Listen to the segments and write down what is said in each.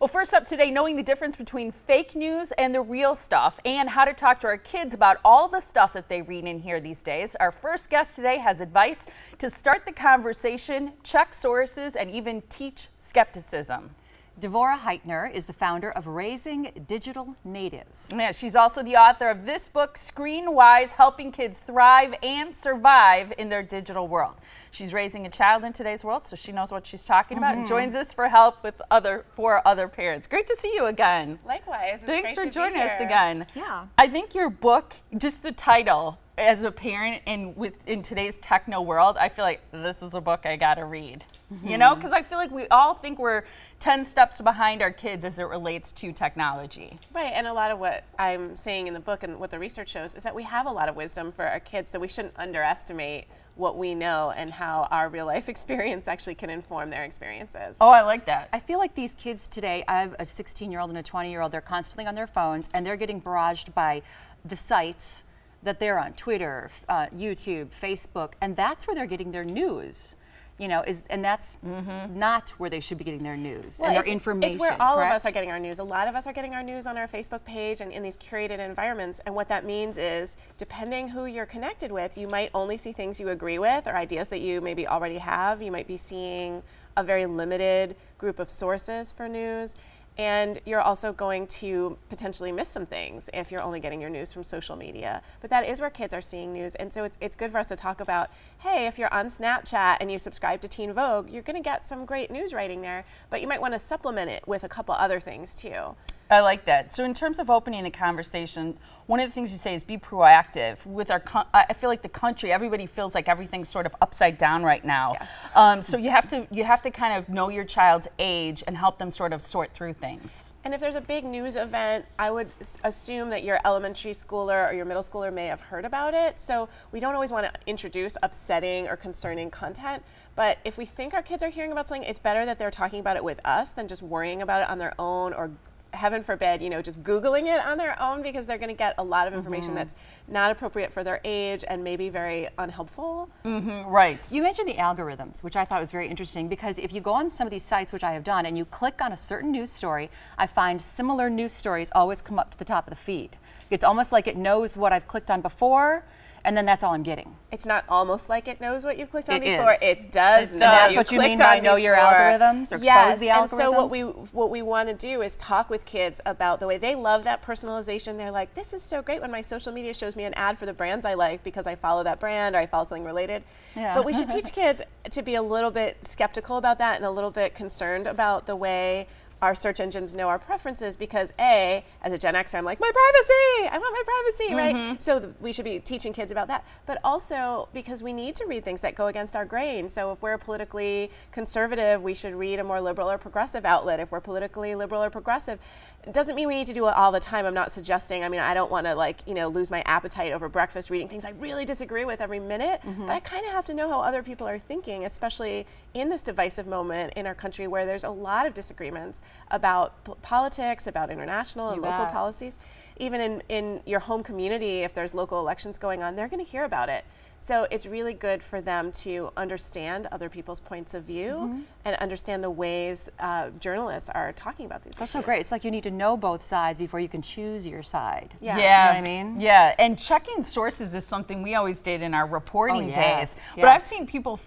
Well, first up today, knowing the difference between fake news and the real stuff and how to talk to our kids about all the stuff that they read and hear these days. Our first guest today has advice to start the conversation, check sources, and even teach skepticism. Devorah Heitner is the founder of Raising Digital Natives. Yeah, she's also the author of this book, Screenwise, Helping Kids Thrive and Survive in Their Digital World. She's raising a child in today's world, so she knows what she's talking about and joins us for help with other parents. Great to see you again. Likewise. Thanks for joining us again. Yeah. I think your book, just the title, as a parent in today's techno world, I feel like this is a book I gotta read. You know, because I feel like we all think we're 10 steps behind our kids as it relates to technology. Right, and a lot of what I'm saying in the book and what the research shows is that we have a lot of wisdom for our kids, so we shouldn't underestimate what we know and how our real life experience actually can inform their experiences. Oh, I like that. I feel like these kids today, I have a 16-year-old and a 20-year-old, they're constantly on their phones and they're getting barraged by the sites that they're on, Twitter, YouTube, Facebook, and that's where they're getting their news. You know, and that's not where they should be getting their news and their information. It's where all correct? of us are getting our news. A lot of us are getting our news on our Facebook page and in these curated environments. And what that means is, depending who you're connected with, you might only see things you agree with or ideas that you maybe already have. You might be seeing a very limited group of sources for news. And you're also going to potentially miss some things if you're only getting your news from social media. But that is where kids are seeing news. And so it's good for us to talk about, hey, if you're on Snapchat and you subscribe to Teen Vogue, you're going to get some great news writing there. But you might want to supplement it with a couple other things too. I like that. So in terms of opening a conversation, one of the things you say is be proactive. With our, I feel like the country, everybody feels like everything's sort of upside down right now. Yes. So you have to kind of know your child's age and help them sort of sort through things. And if there's a big news event, I would assume that your elementary schooler or your middle schooler may have heard about it. So we don't always want to introduce upsetting or concerning content. But if we think our kids are hearing about something, it's better that they're talking about it with us than just worrying about it on their own or, heaven forbid, you know, just Googling it on their own, because they're going to get a lot of information that's not appropriate for their age and maybe very unhelpful. Right. You mentioned the algorithms, which I thought was very interesting, because if you go on some of these sites, which I have done, and you click on a certain news story, I find similar news stories always come up to the top of the feed. It's almost like it knows what I've clicked on before, and then that's all I'm getting. It's not almost like it knows what you've clicked on It before. is. It does know. That's what you mean by know your algorithms or expose the algorithms? And so what we want to do is talk with kids about the way they love that personalization. They're like, this is so great when my social media shows me an ad for the brands I like because I follow that brand or I follow something related. Yeah. But we should teach kids to be a little bit skeptical about that and a little bit concerned about the way our search engines know our preferences, because A, as a Gen Xer, I'm like, my privacy, I want my privacy, right? So we should be teaching kids about that. But also because we need to read things that go against our grain. So if we're politically conservative, we should read a more liberal or progressive outlet. If we're politically liberal or progressive, it doesn't mean we need to do it all the time. I'm not suggesting, I mean, I don't want to, like, you know, lose my appetite over breakfast reading things I really disagree with every minute, but I kind of have to know how other people are thinking, especially in this divisive moment in our country where there's a lot of disagreements about politics, about international and local policies. Even in your home community, if there's local elections going on, they're going to hear about it. So it's really good for them to understand other people's points of view and understand the ways journalists are talking about these issues. That's so great. It's like you need to know both sides before you can choose your side. Yeah. You know what I mean? Yeah, and checking sources is something we always did in our reporting days. But Yes. I've seen people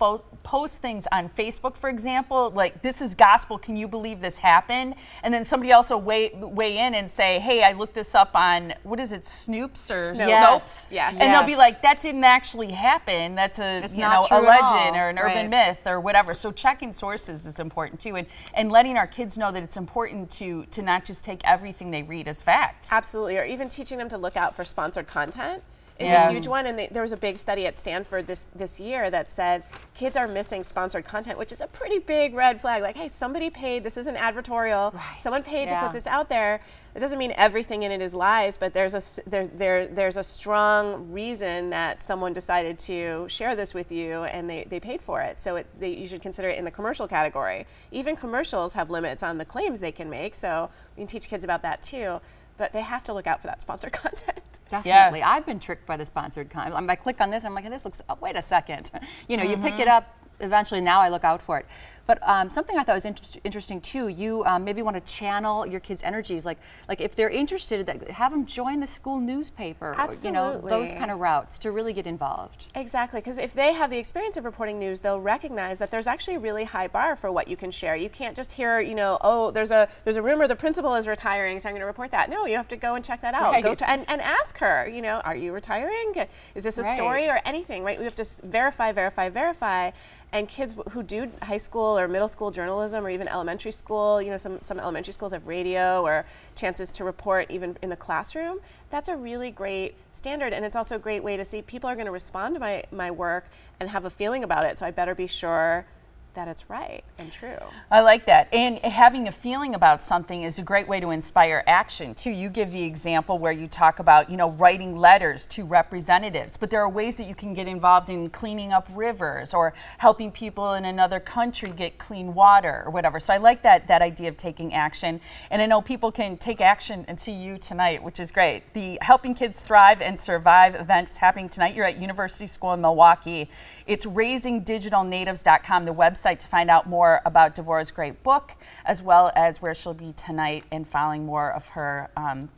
post things on Facebook, for example, like, this is gospel, can you believe this happened? And then somebody else will weigh in and say, hey, I looked this up on, what is it, Snopes or Snopes? Yeah. And they'll be like, that didn't actually happen. That's a a legend or an urban myth or whatever. So checking sources is important too, and letting our kids know that it's important to not just take everything they read as fact. Absolutely, or even teaching them to look out for sponsored content is a huge one. And there was a big study at Stanford this year that said kids are missing sponsored content, which is a pretty big red flag. Like, hey, somebody paid, this is an advertorial, someone paid to put this out there. It doesn't mean everything in it is lies, but there's a strong reason that someone decided to share this with you, and they paid for it. So you should consider it in the commercial category. Even commercials have limits on the claims they can make, so we can teach kids about that too. But they have to look out for that sponsored content. Definitely. Yeah. I've been tricked by the sponsored content. I click on this and I'm like, this looks, oh, wait a second. You know, you pick it up, eventually now I look out for it. But something I thought was interesting too, you maybe want to channel your kids' energies, like if they're interested, have them join the school newspaper, Absolutely. or, those kind of routes to really get involved. Exactly, because if they have the experience of reporting news, they'll recognize that there's actually a really high bar for what you can share. You can't just hear, oh, there's a rumor the principal is retiring, so I'm going to report that. No, you have to go and check that out. Right. Go to and ask her, are you retiring? Is this a story or anything, right? We have to verify. And kids who do high school or middle school journalism or even elementary school, some elementary schools have radio or chances to report even in the classroom. That's a really great standard, and it's also a great way to see people are going to respond to my work and have a feeling about it, so I better be sure that it's right and true. I like that. And having a feeling about something is a great way to inspire action too. You give the example where you talk about, writing letters to representatives, but there are ways that you can get involved in cleaning up rivers or helping people in another country get clean water or whatever. So I like that idea of taking action. And I know people can take action and see you tonight, which is great. The Helping Kids Thrive and Survive event is happening tonight. You're at University School in Milwaukee. It's raisingdigitalnatives.com, the website to find out more about Devorah's great book, as well as where she'll be tonight and following more of her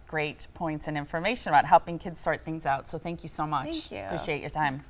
great points and information about helping kids sort things out. So thank you so much. Thank you. Appreciate your time.